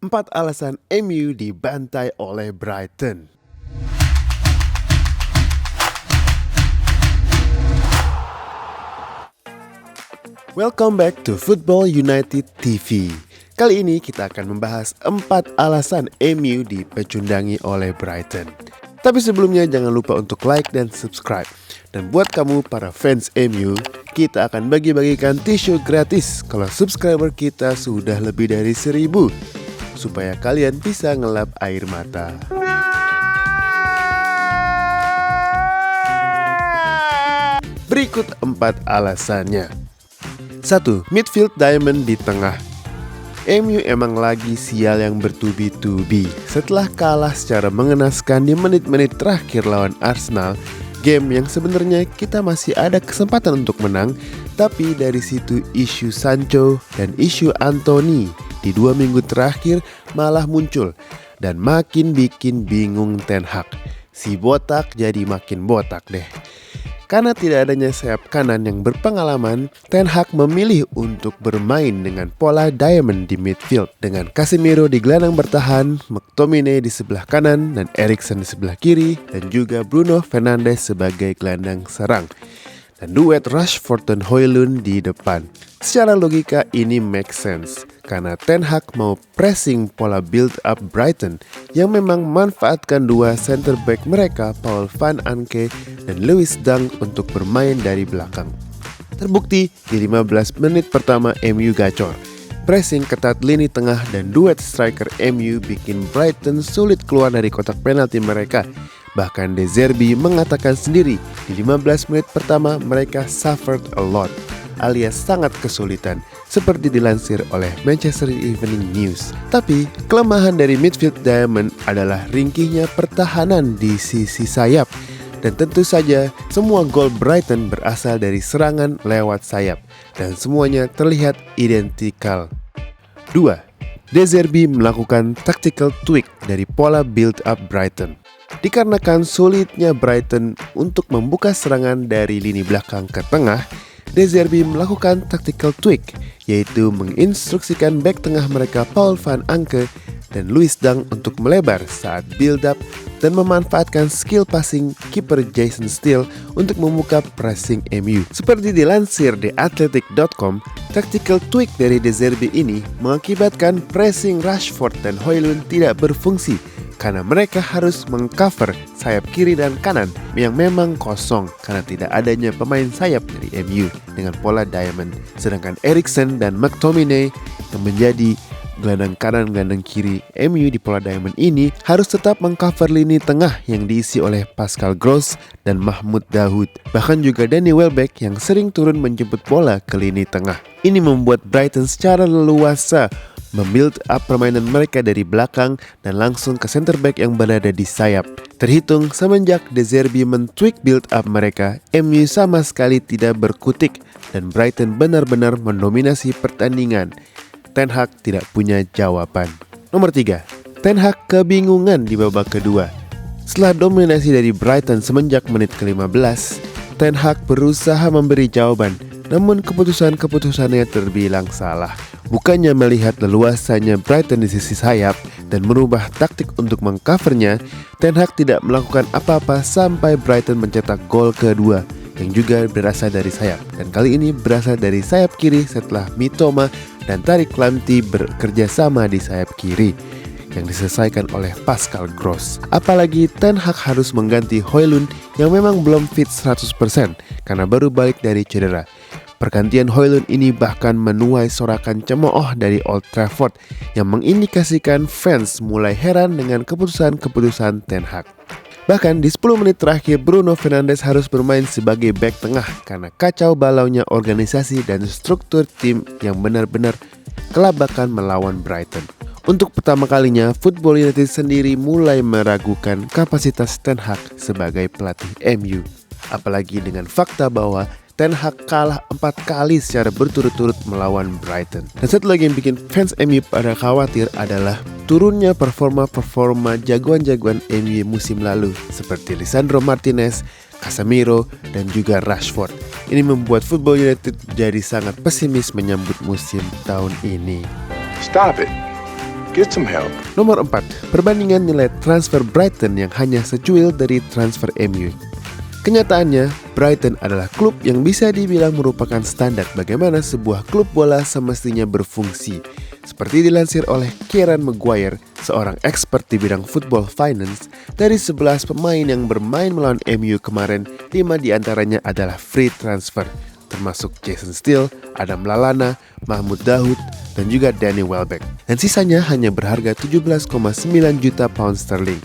4 alasan MU dibantai oleh Brighton. Welcome back to Football United TV. Kali ini kita akan membahas 4 alasan MU dipecundangi oleh Brighton. Tapi sebelumnya jangan lupa untuk like dan subscribe. Dan buat kamu para fans MU, kita akan bagi-bagikan tisu gratis kalau subscriber kita sudah lebih dari 1000, supaya kalian bisa ngelap air mata. Berikut 4 alasannya. 1. Midfield diamond di tengah. MU emang lagi sial yang bertubi-tubi. Setelah kalah secara mengenaskan di menit-menit terakhir lawan Arsenal, game yang sebenarnya kita masih ada kesempatan untuk menang, tapi dari situ isu Sancho dan isu Anthony di 2 minggu terakhir malah muncul dan makin bikin bingung Ten Hag. Si botak jadi makin botak deh. Karena tidak adanya sayap kanan yang berpengalaman, Ten Hag memilih untuk bermain dengan pola diamond di midfield dengan Casemiro di gelandang bertahan, McTominay di sebelah kanan dan Eriksen di sebelah kiri, dan juga Bruno Fernandes sebagai gelandang serang, dan duet Rashford dan Højlund di depan. Secara logika ini make sense karena Ten Hag mau pressing pola build up Brighton yang memang manfaatkan dua center back mereka, Paul van Anke dan Lewis Dunk, untuk bermain dari belakang. Terbukti di 15 menit pertama MU gacor. Pressing ketat lini tengah dan duet striker MU bikin Brighton sulit keluar dari kotak penalti mereka. Bahkan De Zerbi mengatakan sendiri di 15 menit pertama mereka suffered a lot, alias sangat kesulitan, seperti dilansir oleh Manchester Evening News. Tapi kelemahan dari midfield diamond adalah ringkihnya pertahanan di sisi sayap. Dan tentu saja semua gol Brighton berasal dari serangan lewat sayap, dan semuanya terlihat identikal. 2. De Zerbi melakukan tactical tweak dari pola build up Brighton. Dikarenakan sulitnya Brighton untuk membuka serangan dari lini belakang ke tengah, De Zerbi melakukan tactical tweak, yaitu menginstruksikan bek tengah mereka Paul van Anke dan Lewis Dunk untuk melebar saat build up dan memanfaatkan skill passing kiper Jason Steele untuk membuka pressing MU. Seperti dilansir di athletic.com, tactical tweak dari De Zerbi ini mengakibatkan pressing Rashford dan Højlund tidak berfungsi karena mereka harus mengcover sayap kiri dan kanan yang memang kosong karena tidak adanya pemain sayap dari MU dengan pola diamond. Sedangkan Eriksen dan McTominay yang menjadi gelandang kanan, gelandang kiri MU di pola diamond ini harus tetap mengcover lini tengah yang diisi oleh Pascal Gross dan Mahmoud Dahoud. Bahkan juga Danny Welbeck yang sering turun menjemput bola ke lini tengah. Ini membuat Brighton secara leluasa membuild up permainan mereka dari belakang dan langsung ke center back yang berada di sayap. Terhitung semenjak De Zerbi men-tweak build up mereka, MU sama sekali tidak berkutik dan Brighton benar-benar mendominasi pertandingan. Ten Hag tidak punya jawaban. Nomor 3. Ten Hag kebingungan di babak kedua. Setelah dominasi dari Brighton semenjak menit ke-15, Ten Hag berusaha memberi jawaban, namun keputusan-keputusannya terbilang salah. Bukannya melihat leluasanya Brighton di sisi sayap dan merubah taktik untuk mengcovernya, Ten Hag tidak melakukan apa-apa sampai Brighton mencetak gol kedua yang juga berasal dari sayap. Dan kali ini berasal dari sayap kiri setelah Mitoma dan Tariq Lamptey bekerja sama di sayap kiri yang diselesaikan oleh Pascal Gross. Apalagi Ten Hag harus mengganti Højlund yang memang belum fit 100% karena baru balik dari cedera. Pergantian Højlund ini bahkan menuai sorakan cemooh dari Old Trafford yang mengindikasikan fans mulai heran dengan keputusan-keputusan Ten Hag. Bahkan di 10 menit terakhir Bruno Fernandes harus bermain sebagai bek tengah karena kacau balaunya organisasi dan struktur tim yang benar-benar kelabakan melawan Brighton. Untuk pertama kalinya, Football United sendiri mulai meragukan kapasitas Ten Hag sebagai pelatih MU. Apalagi dengan fakta bahwa Ten Hag kalah 4 kali secara berturut-turut melawan Brighton. Dan satu lagi yang bikin fans MU pada khawatir adalah turunnya performa jagoan-jagoan MU musim lalu seperti Lisandro Martinez, Casemiro, dan juga Rashford. Ini membuat Football United jadi sangat pesimis menyambut musim tahun ini. Stop it. Get some help. Nomor 4, perbandingan nilai transfer Brighton yang hanya secuil dari transfer MU. Kenyataannya, Brighton adalah klub yang bisa dibilang merupakan standar bagaimana sebuah klub bola semestinya berfungsi. Seperti dilansir oleh Kieran Maguire, seorang expert di bidang football finance, dari 11 pemain yang bermain melawan MU kemarin, 5 diantaranya adalah free transfer, termasuk Jason Steele, Adam Lallana, Mahmud Dahoud, dan juga Danny Welbeck. Dan sisanya hanya berharga 17,9 juta pound sterling.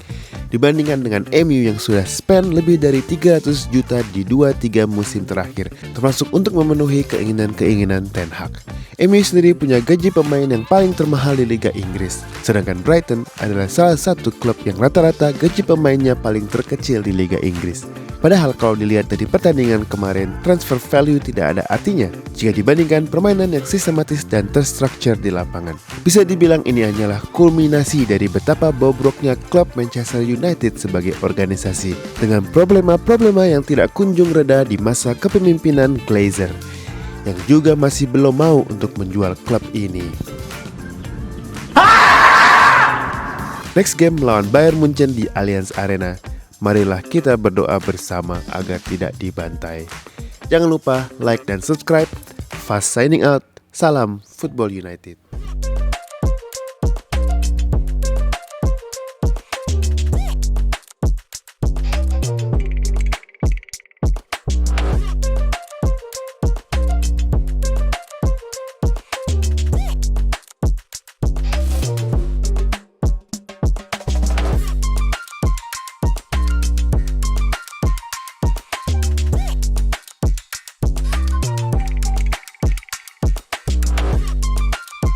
Dibandingkan dengan MU yang sudah spend lebih dari 300 juta di 2-3 musim terakhir, termasuk untuk memenuhi keinginan-keinginan Ten Hag. MU sendiri punya gaji pemain yang paling termahal di Liga Inggris, sedangkan Brighton adalah salah satu klub yang rata-rata gaji pemainnya paling terkecil di Liga Inggris. Padahal kalau dilihat dari pertandingan kemarin, transfer value tidak ada artinya jika dibandingkan permainan yang sistematis dan terstruktur di lapangan. Bisa dibilang ini hanyalah kulminasi dari betapa bobroknya klub Manchester United sebagai organisasi, dengan problema-problema yang tidak kunjung reda di masa kepemimpinan Glazer, yang juga masih belum mau untuk menjual klub ini. Next game melawan Bayern Munchen di Allianz Arena. Marilah kita berdoa bersama agar tidak dibantai. Jangan lupa like dan subscribe. Fast signing out. Salam Football United.